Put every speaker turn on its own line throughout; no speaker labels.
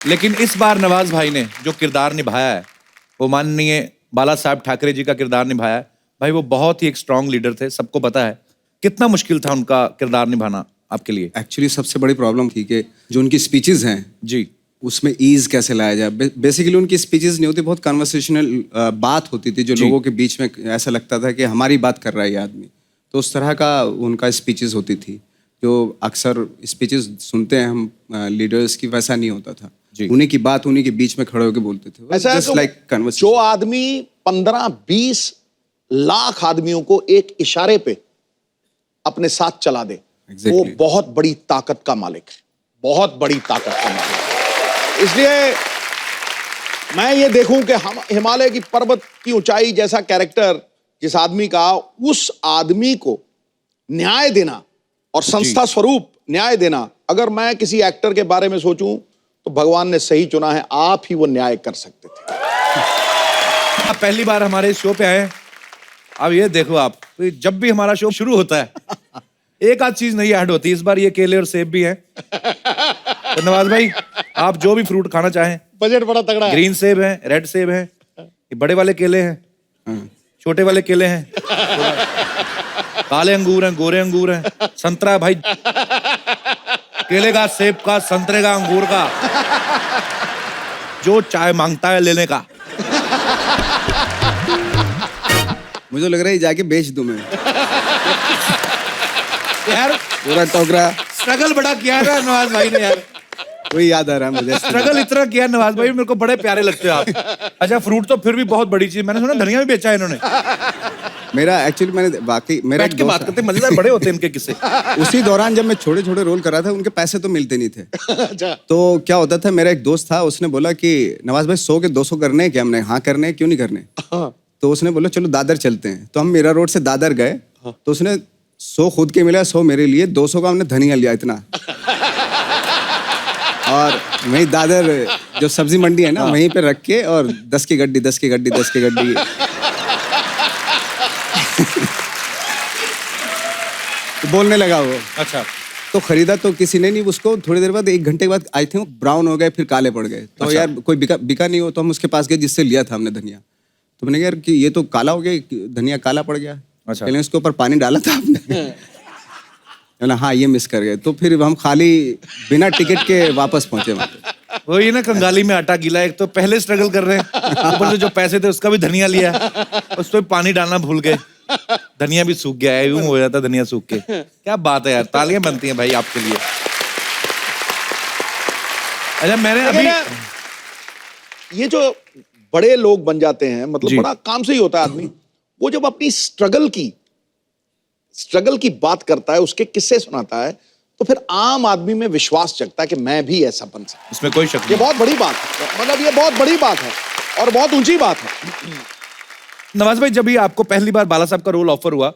लेकिन इस बार नवाज भाई ने जो किरदार निभाया है वो माननीय बाला साहब ठाकरे जी का किरदार निभाया है। भाई वो बहुत ही एक स्ट्रांग लीडर थे, सबको पता है। कितना मुश्किल था उनका किरदार निभाना आपके लिए?
एक्चुअली सबसे बड़ी प्रॉब्लम थी कि जो उनकी स्पीचेस हैं
जी,
उसमें ईज कैसे लाया जाए। बेसिकली उनकी स्पीचेस नहीं होती, बहुत कन्वर्सेशनल बात होती थी जो लोगों के बीच में ऐसा लगता था कि हमारी बात कर रहा है ये आदमी। तो उस तरह का उनका स्पीचेस होती थी जो अक्सर स्पीचेस सुनते हैं हम लीडर्स की, वैसा नहीं होता था। उन्हीं की बात उन्हीं के बीच में खड़े होकर बोलते थे।
ऐसा है तो जो आदमी 15-20 लाख आदमियों को एक इशारे पे अपने साथ चला दे, वो बहुत बड़ी ताकत का मालिक है, बहुत बड़ी ताकत का मालिक है। इसलिए मैं ये देखूं कि हम हिमालय की पर्वत की ऊंचाई जैसा कैरेक्टर जिस आदमी का, उस आदमी को न्याय देना और संस्था स्वरूप न्याय देना, अगर मैं किसी एक्टर के बारे में सोचूं तो भगवान ने सही चुना है, आप ही वो न्याय कर सकते थे।
आप पहली बार हमारे शो पे आए। अब ये देखो आप, तो जब भी हमारा शो शुरू होता है एक आध चीज नहीं ऐड होती। इस बार ये केले और सेब भी हैं। तो नवाज भाई आप जो भी फ्रूट खाना चाहें,
बजट बड़ा तगड़ा है।
ग्रीन सेब है, रेड सेब है, ये बड़े वाले केले हैं, छोटे वाले केले हैं, काले अंगूर हैं, गोरे अंगूर हैं, संतरा है भाई, केले का, सेब का, संतरे का, अंगूर का, जो चाय मांगता है लेने का।
मुझे लग रहा है जाके बेच दूं मैं।
यार
पूरा टोकरा
स्ट्रगल बड़ा किया है ना नवाज भाई ने यार।
वही याद आ रहा है मुझे।
स्ट्रगल इतना किया नवाज भाई, मेरे को बड़े प्यारे लगते हो आप। अच्छा फ्रूट तो फिर भी बहुत बड़ी चीज, मैंने सुना धनिया भी बेचा है इन्होंने।
मेरा एक्चुअली मैंने वाकई मेरा
बैठ के बात करते, मजेदार बड़े होते हैं इनके किस्से।
उसी दौरान जब मैं छोटे छोटे रोल कर रहा था, उनके पैसे तो मिलते नहीं थे। तो क्या होता था, मेरा एक दोस्त था, उसने बोला कि नवाज भाई 100 के 200 करने हैं क्या? हमने हाँ करने हैं, क्यों नहीं करने? तो उसने बोला चलो दादर चलते हैं। तो हम मीरा रोड से दादर गए। तो उसने 100 खुद के मिला, 100 मेरे लिए, 200 का हमने धनिया लिया इतना। और वहीं दादर जो सब्जी मंडी है ना, वहीं पे रख के, और 10 की गड्डी 10 की गड्डी 10 की गड्डी। तो बोलने लगा वो।
अच्छा,
तो खरीदा तो किसी ने नहीं उसको। थोड़ी देर बाद, 1 घंटे के बाद आई थिंक ब्राउन हो गए, फिर काले पड़ गए। तो यार कोई बिका नहीं हो, तो हम उसके पास गए जिससे लिया था हमने धनिया। तो मैंने कहा यार कि ये तो काला हो गया, धनिया काला पड़ गया।
अच्छा,
पहले उसके ऊपर पानी डाला था आपने? हाँ ये मिस कर गए। तो फिर हम खाली बिना टिकट के वापस पहुंचे वहाँ पे।
वही ना, कंगाली में आटा गीला। एक तो पहले स्ट्रगल कर रहे हैं, ऊपर से जो पैसे थे उसका भी धनिया लिया, उस पर पानी डालना भूल गए, धनिया भी सूख गया है, यूं हो जाता धनिया सूख के। क्या बात है यार, तालियां बनती हैं भाई आपके लिए। अच्छा मैंने अभी
ये जो बड़े लोग बन जाते हैं, मतलब बड़ा काम से ही होता है आदमी, वो जब अपनी स्ट्रगल की बात करता है, उसके किस्से सुनाता है, तो फिर आम आदमी में विश्वास जगता है कि मैं भी ऐसा बन सकता हूं।
इसमें कोई शक नहीं।
ये बहुत बड़ी बात है, मतलब ये बहुत बड़ी बात है और बहुत ऊंची बात है।
नवाज भाई जब ये आपको पहली बार बाला साहब का रोल ऑफर हुआ,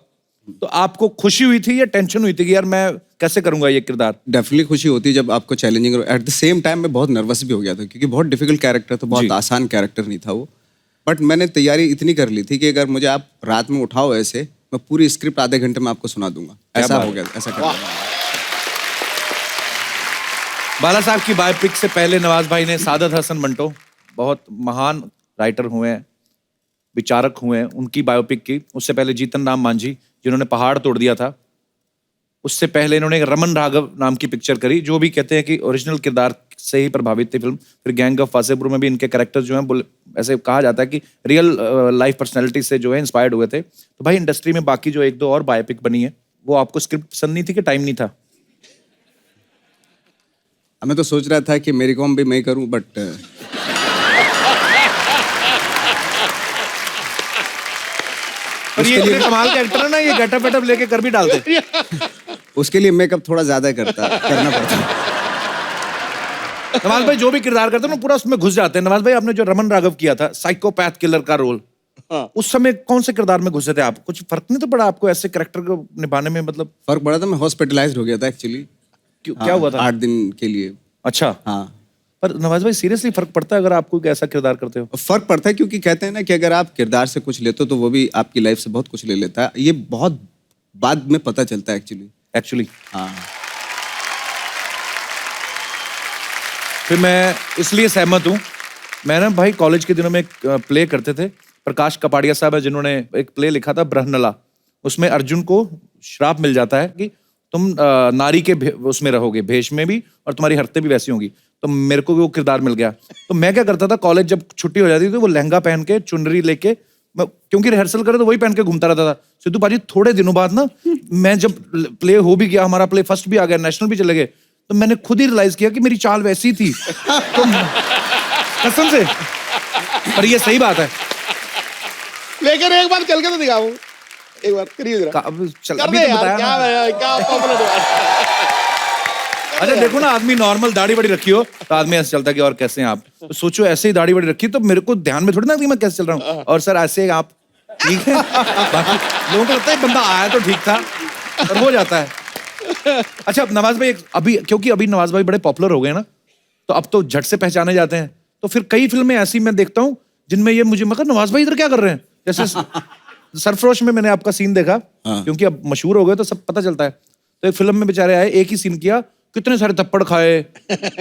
तो आपको खुशी हुई थी या टेंशन हुई थी कि यार मैं कैसे करूंगा ये किरदार?
डेफिनेटली खुशी होती है जब आपको challenging. At the same time मैं बहुत नर्वस भी हो गया था, क्योंकि बहुत डिफिकल्ट कैरेक्टर था, बहुत आसान कैरेक्टर नहीं था वो। बट मैंने तैयारी इतनी कर ली थी कि अगर मुझे आप रात में उठाओ ऐसे, मैं पूरी स्क्रिप्ट आधे घंटे में आपको सुना दूंगा। ऐसा हो गया, ऐसा कर।
बाला साहब की बायोपिक से पहले नवाज भाई ने सादत हसन मंटो, बहुत महान राइटर हुए हैं, विचारक हुए हैं, उनकी बायोपिक की। उससे पहले जीतन राम मांझी जिन्होंने पहाड़ तोड़ दिया था। उससे पहले इन्होंने रमन राघव नाम की पिक्चर करी, जो भी कहते हैं कि ओरिजिनल किरदार से ही प्रभावित थी फिल्म। फिर गैंग ऑफ वासेपुर में भी इनके कैरेक्टर जो हैं ऐसे कहा जाता है कि रियल लाइफ पर्सनैलिटी से जो है इंस्पायर्ड हुए थे। तो भाई इंडस्ट्री में बाकी जो 1-2 और बायोपिक बनी है, वो आपको स्क्रिप्ट पसंद नहीं थी कि टाइम नहीं था?
मैं तो सोच रहा था कि मेरी कॉम भी मैं करूं, बट
पर ये कमाल के एक्टर है ना, ये गेटअप वेटअप लेके कर भी डालते।
उसके लिए मेकअप थोड़ा ज्यादा करना पड़ता।
नवाज भाई जो भी किरदार करते हैं ना, पूरा उसमें घुस जाते हैं। नवाज भाई आपने जो रमन राघव किया था, साइकोपैथ किलर का रोल, उस समय कौन से किरदार में घुसे थे आप? कुछ फर्क नहीं तो पड़ा आपको ऐसे कैरेक्टर को निभाने में? मतलब
फर्क पड़ा था, मैं हॉस्पिटलाइज्ड हो गया था एक्चुअली।
क्या हुआ था?
8 दिन के लिए।
अच्छा,
हाँ।
पर नवाज भाई सीरियसली फर्क पड़ता है अगर आप कोई ऐसा किरदार करते हो?
फर्क पड़ता है, क्योंकि कहते हैं ना कि अगर आप किरदार से कुछ लेते हो तो वो भी आपकी लाइफ से बहुत कुछ ले लेता है। ये बहुत बाद में पता चलता है एक्चुअली।
एक्चुअली
हाँ।
फिर मैं इसलिए सहमत हूँ। मैं ना भाई कॉलेज के दिनों में एक प्ले करते थे, प्रकाश कपाड़िया साहब है जिन्होंने एक प्ले लिखा था ब्रहनला। उसमें अर्जुन को श्राप मिल जाता है कि तुम नारी के उसमें रहोगे, भेष में भी, और तुम्हारी हरकतें भी वैसी होंगी। तो मेरे को भी वो किरदार मिल गया। तो मैं क्या करता था, कॉलेज जब छुट्टी हो जाती थी वो लहंगा पहन के, चुनरी लेके, क्योंकि रिहर्सल करे तो वही पहन के घूमता रहता था। सिद्धू पाजी थोड़े दिनों बाद ना, मैं जब प्ले हो भी गया, हमारा प्ले फर्स्ट भी आ गया, नेशनल भी चले गए, तो मैंने खुद ही रियलाइज किया कि मेरी चाल वैसी थी। तो कसम से, पर ये सही बात है।
लेकिन एक बार चल के तो दिखाऊं, एक बार करिए जरा।
चल,
कर
अभी
दे
तो
यार,
बताया
क्या
ना।
क्या पॉपुलर हुआ।
अच्छा देखो ना, आदमी नॉर्मल दाढ़ी बड़ी रखी हो तो आदमी ऐसे चलता है कि और कैसे हैं आप। तो सोचो ऐसे ही दाढ़ी बड़ी रखी, तो मेरे को ध्यान में थोड़ी ना कि मैं कैसे चल रहा हूँ। और सर ऐसे आप ठीक है, बाकी लोगों को लगता है बंदा आया तो ठीक था, पर हो जाता है। अच्छा अब नवाज भाई, अभी क्योंकि अभी नवाज भाई बड़े पॉपुलर हो गए ना, तो अब तो झट से पहचाने जाते हैं। तो फिर कई फिल्में ऐसी मैं देखता हूँ जिनमें ये मुझे मगर नवाज भाई इधर क्या कर रहे हैं, जैसे सरफरोश में मैंने आपका सीन देखा, क्योंकि अब मशहूर हो गए तो सब पता चलता है। तो एक फिल्म में बेचारे आए, एक ही सीन किया, कितने सारे थप्पड़ खाए,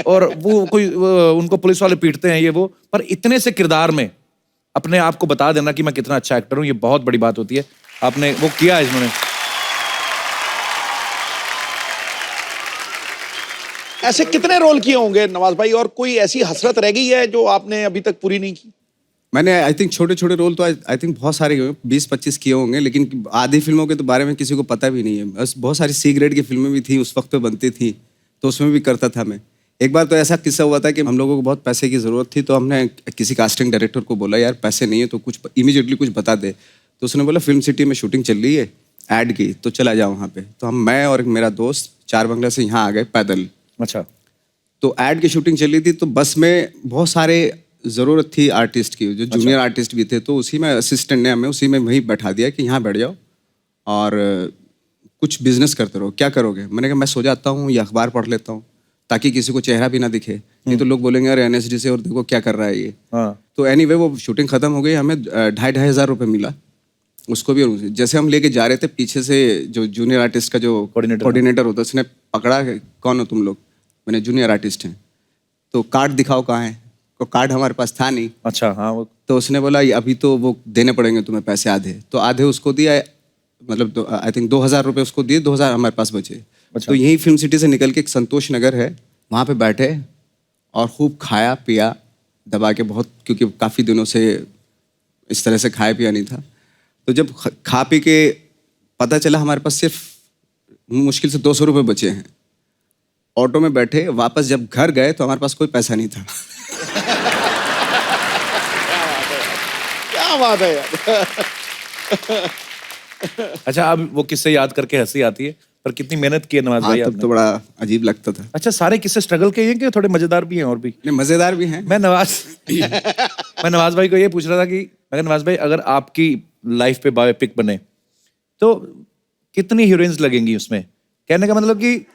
और वो कोई उनको पुलिस वाले पीटते हैं ये वो, पर इतने से किरदार में अपने आप को बता देना कि मैं कितना अच्छा एक्टर हूँ, ये बहुत बड़ी बात होती है। आपने वो किया है इन्होंने।
ऐसे कितने रोल किए होंगे नवाज भाई, और कोई ऐसी हसरत रह गई है जो आपने अभी तक पूरी नहीं की?
मैंने आई थिंक छोटे छोटे रोल तो आई थिंक बहुत सारे 20-25 किए होंगे, लेकिन आधी फिल्मों के तो बारे में किसी को पता भी नहीं है। बस बहुत सारी सी ग्रेड की फिल्में भी थी उस वक्त पे बनती थी, तो उसमें भी करता था मैं। एक बार तो ऐसा किस्सा हुआ था कि हम लोगों को बहुत पैसे की ज़रूरत थी, तो हमने किसी कास्टिंग डायरेक्टर को बोला यार पैसे नहीं है तो कुछ इमीडिएटली कुछ बता दे। तो उसने बोला फिल्म सिटी में शूटिंग चल रही है ऐड की, तो चला जाओ वहाँ पे। तो मैं और मेरा दोस्त 4 बंगला से यहाँ आ गए पैदल।
अच्छा।
तो ऐड की शूटिंग चल रही थी, तो बस में बहुत सारे ज़रूरत थी आर्टिस्ट की, जो जूनियर आर्टिस्ट भी थे, तो उसी में असिस्टेंट ने हमें उसी में वहीं बैठा दिया कि यहाँ बैठ जाओ और कुछ बिजनेस करते रहो, क्या करोगे। मैंने कहा मैं सो जाता हूँ या अखबार पढ़ लेता हूँ, ताकि किसी को चेहरा भी ना दिखे, नहीं तो लोग बोलेंगे अरे NSD से और देखो क्या कर रहा है ये। तो एनीवे वो शूटिंग खत्म हो गई, हमें 2,500 रुपये मिला उसको भी। और जैसे हम लेके जा रहे थे, पीछे से जो जूनियर आर्टिस्ट का जो कोऑर्डिनेटर होता है, उसने पकड़ा, कौन हो तुम लोग? मैंने जूनियर आर्टिस्ट हैं। तो कार्ड दिखाओ कहाँ है, तो कार्ड हमारे पास था नहीं।
अच्छा हाँ। वो
तो उसने बोला अभी तो वो देने पड़ेंगे तुम्हें पैसे आधे, तो आधे उसको दिया, मतलब आई थिंक 2,000 रुपये उसको दिए, 2,000 हमारे पास बचे।
अच्छा।
तो यही फिल्म सिटी से निकल के एक संतोष नगर है, वहाँ पे बैठे और खूब खाया पिया दबा के बहुत, क्योंकि काफ़ी दिनों से इस तरह से खाया पिया नहीं था। तो जब खा पी के पता चला हमारे पास सिर्फ मुश्किल से 200 रुपये बचे हैं, ऑटो में बैठे वापस जब घर गए तो हमारे पास कोई पैसा नहीं था।
क्या बात है यार।
अच्छा, अब वो किस्से याद करके हंसी आती है, पर कितनी मेहनत की है नवाज भाई
तब
आपने।
तो बड़ा अजीब लगता था।
अच्छा, सारे किस्से स्ट्रगल के ही हैं कि थोड़े मजेदार भी हैं और भी?
नहीं, मजेदार भी हैं।
मैं नवाज भाई को ये पूछ रहा था कि मैं नवाज भाई अगर आपकी लाइफ पे बायोपिक बने तो कितनी हीरोइंस लगेंगी उसमें? कहने का मतलब कि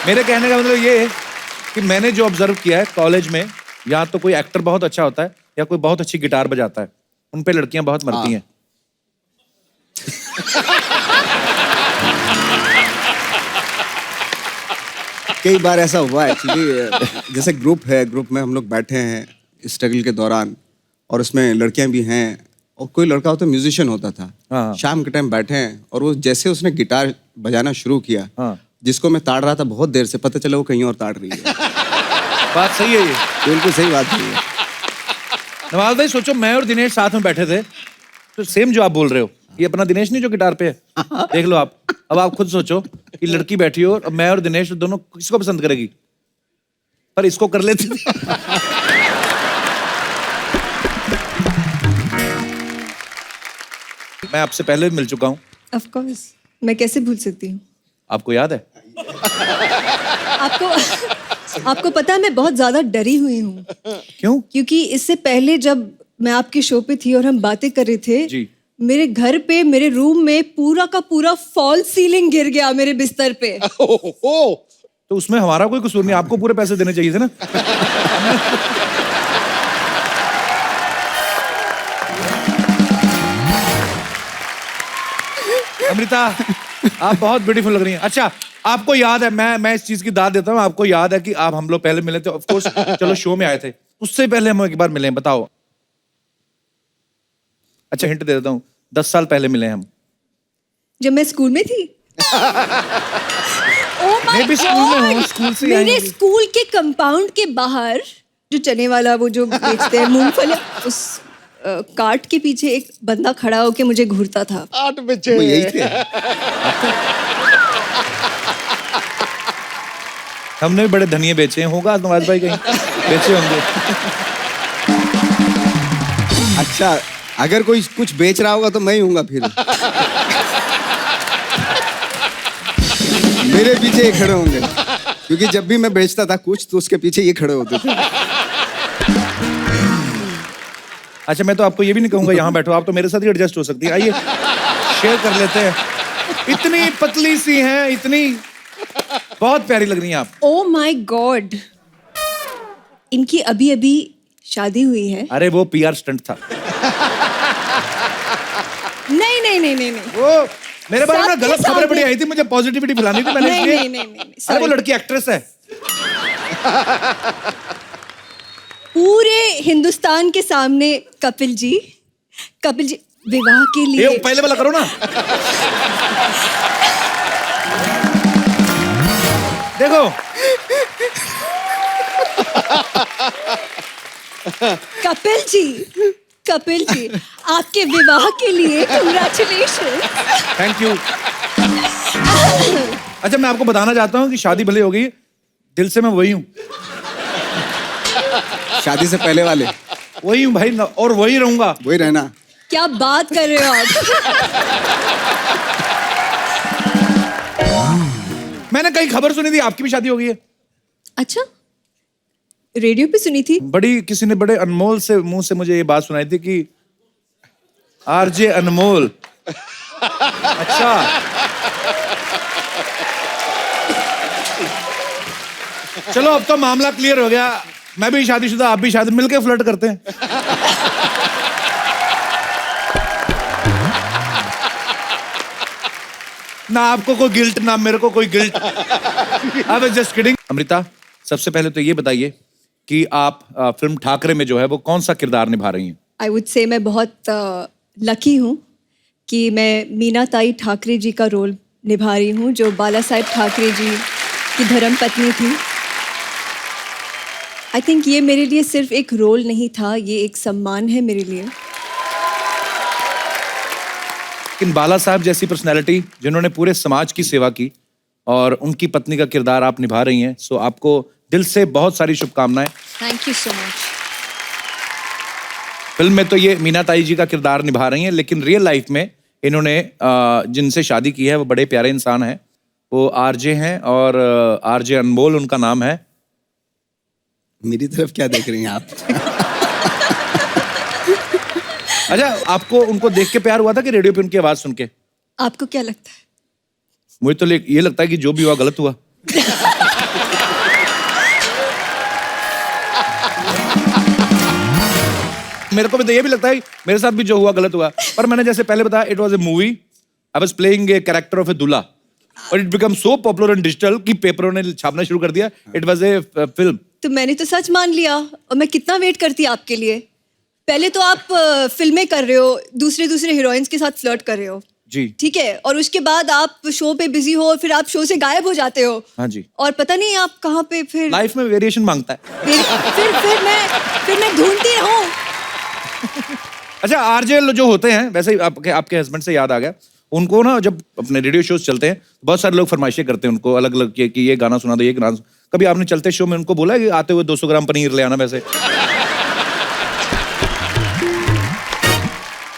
मेरे कहने का मतलब ये है कि मैंने जो ऑब्जर्व किया है कॉलेज में, या तो कोई एक्टर बहुत अच्छा होता है या कोई बहुत अच्छी गिटार बजाता है, उन पे लड़कियां बहुत मरती हैं।
कई बार ऐसा हुआ एक्चुअली, जैसे ग्रुप है, ग्रुप में हम लोग बैठे हैं स्ट्रगल के दौरान, और उसमें लड़कियां भी हैं, और कोई लड़का होता म्यूजिशियन होता था।
हाँ।
शाम के टाइम बैठे हैं और वो जैसे उसने गिटार बजाना शुरू किया,
हाँ।
जिसको मैं ताड़ रहा था बहुत देर से, पता चला वो कहीं और ताड़ रही है।
बात सही है ये।
बिल्कुल सही बात है।
नवाज भाई सोचो, मैं और दिनेश साथ में बैठे थे, तो सेम जो आप बोल रहे हो, ये अपना दिनेश नहीं जो गिटार पे है, देख लो आप। अब आप खुद सोचो कि लड़की बैठी हो, अब मैं और दिनेश दोनों किसको पसंद करेगी? पर इसको कर लेती थी। मैं आपसे पहले भी मिल चुका हूँ।
ऑफ कोर्स, मैं कैसे भूल सकती हूँ?
आपको याद है?
आपको पता है मैं बहुत ज्यादा डरी हुई हूँ।
क्यों?
क्योंकि इससे पहले जब मैं आपके शो पे थी और हम बातें कर रहे थे
जी,
मेरे घर पे, मेरे रूम में पूरा का पूरा फॉल सीलिंग गिर गया मेरे बिस्तर पे।
तो उसमें हमारा कोई कसूर नहीं, आपको पूरे पैसे देने चाहिए थे ना। अमृता, आप बहुत ब्यूटीफुल लग रही हैं। अच्छा, आपको याद है, मैं इस चीज की दाद देता हूँ, आपको याद है कि आप हम लोग पहले मिले थे, ऑफ कोर्स चलो शो में आए थे, उससे पहले हम एक बार मिले हैं, बताओ। अच्छा हिंट दे देता हूँ, 10 साल पहले मिले हैं हम।
जब मैं स्कूल में थी। Oh my
मैं भी स्कूल में हूँ,
God!
स्कूल से आई
मेरे
हूँ।
स्कूल के कंपाउंड के बाहर जो चने वाला वो जो बेचते हैं मूंगफली, उस कार्ट के पीछे एक बंदा खड़ा होके मुझे घूरता था।
8 बच्चे
वो यही थे।
हमने भी बड़े धनिये बेचे हैं, होगा नवाज भाई कहीं बेचे होंगे।
अच्छा, अगर कोई कुछ बेच रहा होगा तो मैं ही हूँगा फिर। मेरे पीछे ये खड़े होंगे, क्योंकि जब भी मैं बेचता था कुछ तो उसके पीछे ये खड़े होते थे।
अच्छा मैं तो आपको ये भी नहीं कहूंगा यहाँ बैठो, आप तो मेरे साथ ही एडजस्ट हो सकती है, आइए शेयर कर लेते हैं। इतनी पतली सी हैं, इतनी बहुत प्यारी लग रही हैं आप।
ओ माय गॉड, इनकी अभी अभी शादी हुई है।
अरे वो पीआर स्टंट था।
नहीं नहीं नहीं नहीं नहीं
वो मेरे बारे में
सबके
गलत खबरें
सामने।
बड़ी आई थी, मुझे पॉजिटिविटी फैलानी थी, मैंने
नहीं,
इसलिए-
नहीं, नहीं, नहीं, नहीं,
अरे वो
sorry।
लड़की एक्ट्रेस है।
पूरे हिंदुस्तान के सामने कपिल जी विवाह के
ये
लिए
पहले वाला करो ना। देखो
कपिल जी आपके विवाह के लिए कंग्रेचुलेशन।
Thank you. अच्छा मैं आपको बताना चाहता हूँ कि शादी भले हो गई, दिल से मैं वही हूँ,
शादी से पहले वाले
वही हूँ भाई, और वही रहूंगा।
वही रहना।
क्या बात कर रहे हो आप?
मैंने कहीं खबर सुनी थी आपकी भी शादी हो गई है।
अच्छा, रेडियो पे सुनी थी।
बड़ी किसी ने बड़े अनमोल से मुंह से मुझे ये बात सुनाई थी कि आरजे अनमोल। अच्छा चलो अब तो मामला क्लियर हो गया, मैं भी शादीशुदा, आप भी शादी, मिलके फ्लर्ट करते हैं। ना आपको कोई गिल्ट, ना मेरे को कोई guilt. I was just kidding. Amrita, सबसे पहले तो ये बताइए कि आप फिल्म ठाकरे में जो है वो कौन सा किरदार निभा रही हैं?
आई वुड से मैं बहुत लकी हूँ कि मैं मीना ताई ठाकरे जी का रोल निभा रही हूँ, जो बाला साहेब ठाकरे जी की धर्म पत्नी थी। आई थिंक ये मेरे लिए सिर्फ एक रोल नहीं था, ये एक सम्मान है मेरे लिए।
लेकिन बाला साहब जैसी पर्सनैलिटी जिन्होंने पूरे समाज की सेवा की और उनकी पत्नी का किरदार आप निभा रही हैं, सो आपको दिल से बहुत सारी शुभकामनाएं।
Thank you so much.
Film में तो ये मीना ताई जी का किरदार निभा रही हैं, लेकिन रियल लाइफ में इन्होंने जिनसे शादी की है वो बड़े प्यारे इंसान हैं, वो आरजे हैं और आरजे अनमोल उनका नाम है।
मेरी तरफ क्या देख रही हैं आप?
अच्छा आपको उनको देख के प्यार हुआ था कि रेडियो पे उनकी आवाज सुन के?
आपको क्या लगता है?
मुझे तो ये लगता है कि जो भी हुआ गलत हुआ। मेरे को भी तो ये भी लगता है मेरे साथ भी जो हुआ गलत हुआ, पर मैंने जैसे पहले बताया, it was a movie, I was playing a character of a dulha, और it become so popular in digital कि पेपरों ने छापना शुरू कर दिया। It was a film.
तो मैंने तो सच मान लिया, और मैं कितना वेट करती आपके लिए। पहले तो आप फिल्में कर रहे हो, दूसरे हीरोइंस के साथ फ्लर्ट कर रहे हो,
जी
ठीक है, और उसके बाद आप शो पे बिजी हो, फिर आप शो से गायब हो जाते हो।
हाँ जी।
और पता नहीं आप कहाँ पे फिर
लाइफ में वेरिएशन मांगता है।
फिर मैं ढूंढती रहूं।
अच्छा आरजे जो होते हैं, वैसे ही आपके हस्बैंड से याद आ गया, उनको ना जब अपने रेडियो शोज चलते हैं बहुत सारे लोग फरमाइशें करते हैं उनको अलग अलग कि ये गाना सुना दो, ये गाना। कभी आपने चलते शो में उनको बोला कि आते हुए 200 ग्राम पनीर ले आना? वैसे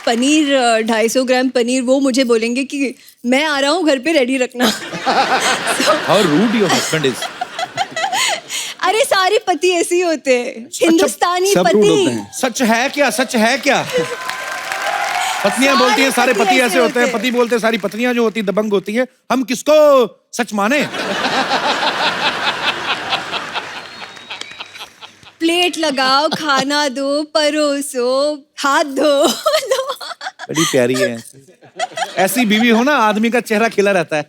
पनीर 250 ग्राम पनीर वो मुझे बोलेंगे कि मैं आ रहा हूँ, घर पे रेडी रखना।
How rude your husband is.
अरे सारे पति ऐसे ही होते हैं, हिंदुस्तानी
सब रूड होते
पति।
हैं।
सच है क्या? सच है क्या? पत्नियां बोलती हैं सारे पति ऐसे होते हैं, पति बोलते हैं सारी पत्नियां जो होती हैं दबंग होती हैं। हम किसको सच माने?
प्लेट लगाओ, खाना दो, परोसो, हाथ धो।
बड़ी प्यारी है। ऐसी बीवी हो ना, आदमी का चेहरा खिला रहता है।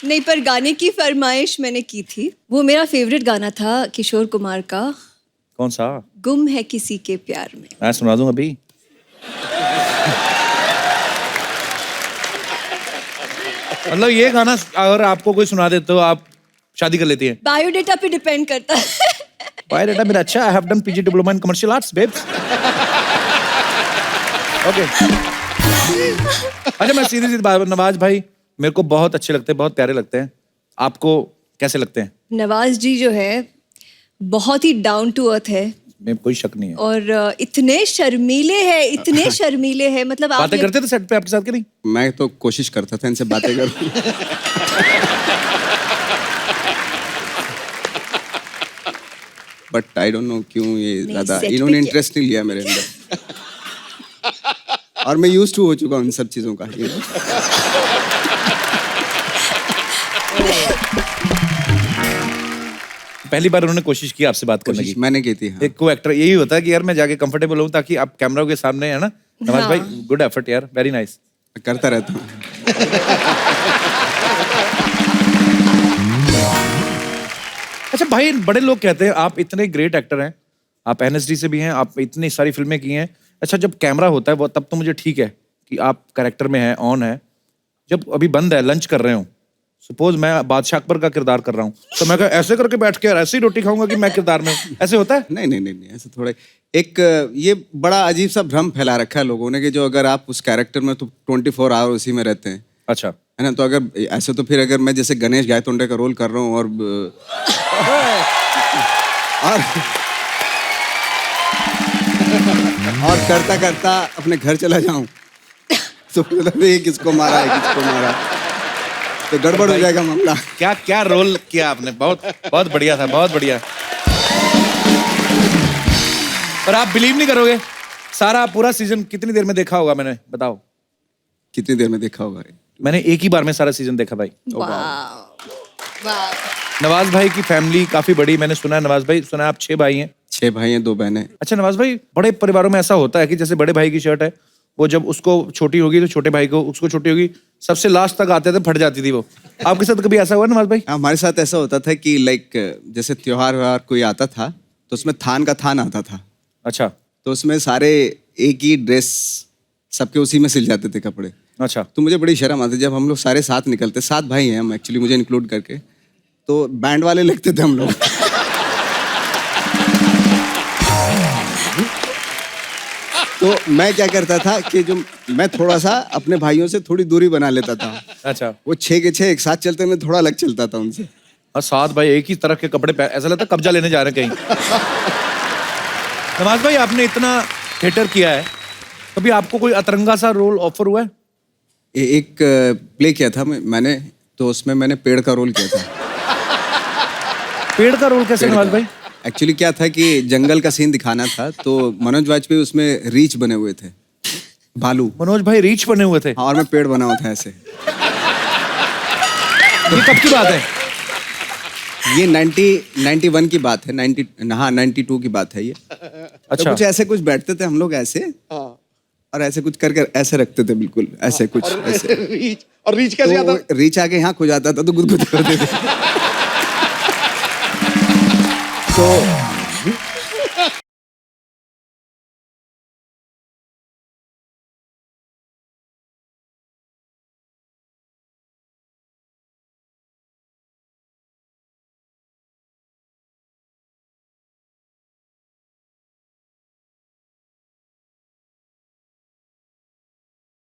नहीं, पर गाने की फरमाइश मैंने की थी। वो मेरा फेवरेट गाना था किशोर कुमार का,
कौन सा?
गुम है किसी के प्यार में।
मैं सुना दूं अभी? मतलब ये गाना अगर आपको कोई सुना दे तो आप शादी कर लेती हैं?
बायोडेटा पे डिपेंड करता है।
बायोडेटा मेरा अच्छा, I have done PG diploma in commercial arts babes. Okay. अच्छा, मैं सीधी सीधी बात, नवाज भाई मेरे को बहुत अच्छे लगते हैं, बहुत प्यारे लगते हैं। आपको कैसे लगते हैं?
नवाज जी जो है बहुत ही डाउन टू अर्थ है
में कोई शक नहीं है।
और इतने शर्मीले हैं, इतने शर्मीले हैं, मतलब आप
बातें करते थे सेट पे आपके साथ कि नहीं?
मैं तो कोशिश करता था इनसे बातें करूं। बट आई डोंट नो क्यों ये
नहीं,
ज्यादा
set पे
इन्होंने
क्या-
इंटरेस्ट नहीं लिया मेरे अंदर। और मैं यूज्ड टू हो चुका हूं इन सब चीजों का।
पहली बार उन्होंने कोशिश की आपसे बात करने की?
कोशिश मैंने की थी, हाँ।
एक को एक्टर यही होता है कि यार मैं जाके कंफर्टेबल हूँ ताकि आप कैमरा के सामने, है ना? नवाज
हाँ।
भाई गुड एफर्ट यार, वेरी नाइस।
करता रहता हूँ।
अच्छा भाई, बड़े लोग कहते हैं आप इतने ग्रेट एक्टर हैं, आप एनएसडी से भी हैं, आप इतनी सारी फिल्में की हैं। अच्छा, जब कैमरा होता है वो तब तो मुझे ठीक है कि आप कैरेक्टर में हैं, ऑन है। जब अभी बंद है, लंच कर रहे हो, सपोज मैं बादशाह अकबर का किरदार कर रहा हूँ, तो मैं ऐसे करके बैठ के ऐसे ही रोटी खाऊंगा कि मैं किरदार में हूँ, ऐसे होता है?
नहीं नहीं नहीं नहीं, ऐसे थोड़ा एक ये बड़ा अजीब सा भ्रम फैला रखा है लोगों ने कि जो अगर आप उस कैरेक्टर में तो 24 आवर उसी में रहते हैं,
अच्छा
है ना? तो अगर ऐसे तो फिर अगर मैं जैसे गणेश गायतोंडे का रोल कर रहा हूँ और करता करता अपने घर चला जाऊं तो मतलब ये किसको मारा है, किसको मारा, तो गड़बड़ हो जाएगा मामला।
क्या क्या रोल किया आपने, बहुत बहुत बढ़िया था, बहुत बढ़िया। और आप बिलीव नहीं करोगे, सारा पूरा सीजन कितनी देर में देखा होगा मैंने, बताओ?
कितनी देर में देखा होगा?
मैंने एक ही बार में सारा सीजन देखा भाई।
वाह वाह।
नवाज भाई की फैमिली काफी बड़ी, मैंने सुना है नवाज भाई, सुना है आप 6 भाई हैं?
6 भाई हैं, 2 बहनें।
अच्छा नवाज भाई, बड़े परिवारों में ऐसा होता है कि जैसे बड़े भाई की शर्ट है, वो जब उसको छोटी होगी तो छोटे भाई को, उसको छोटी होगी, सबसे लास्ट तक आते थे फट जाती थी वो। आपके साथ कभी ऐसा हुआ नवाज भाई?
हमारे साथ ऐसा होता था कि लाइक जैसे त्योहार व्योहार कोई आता था तो उसमें थान का थान आता था,
अच्छा
तो उसमें सारे एक ही ड्रेस सबके उसी में सिल जाते थे कपड़े।
अच्छा।
तो मुझे बड़ी शर्म आती जब हम लोग सारे साथ निकलते, 7 भाई हैं हम एक्चुअली, मुझे इंक्लूड करके, तो बैंड वाले लगते थे हम लोग। तो मैं क्या करता था कि जो मैं थोड़ा सा अपने भाइयों से थोड़ी दूरी बना लेता था।
अच्छा।
वो 6 के 6 एक साथ चलते, मैं थोड़ा अलग चलता था उनसे।
और 7 भाई एक ही तरह के कपड़े पहन, ऐसा लगता है कब्जा लेने जा रहे हैं कहीं। नवाज भाई, आपने इतना थिएटर किया है, कभी आपको कोई अतरंगा सा रोल ऑफर हुआ है?
एक प्ले किया था मैंने, तो उसमें मैंने पेड़ का रोल किया था।
पेड़ का रोल कैसे नवाज भाई?
एक्चुअली क्या था कि जंगल का सीन दिखाना था, तो मनोज वाजपेयी उसमें रीच बने हुए थे, भालू।
मनोज भाई रीच बने हुए थे?
हाँ, और मैं पेड़ बना हुआ था ऐसे।
ये कब की बात है?
ये 91 की बात है, 92 की बात है ये।
अच्छा।
तो कुछ ऐसे कुछ बैठते थे हम लोग ऐसे, और ऐसे कुछ करके ऐसे रखते थे, बिल्कुल ऐसे कुछ ऐसे।
और रीच कैसे आता?
तो रीच आके यहाँ खो जाता था तो गुदगुद करते थे। तो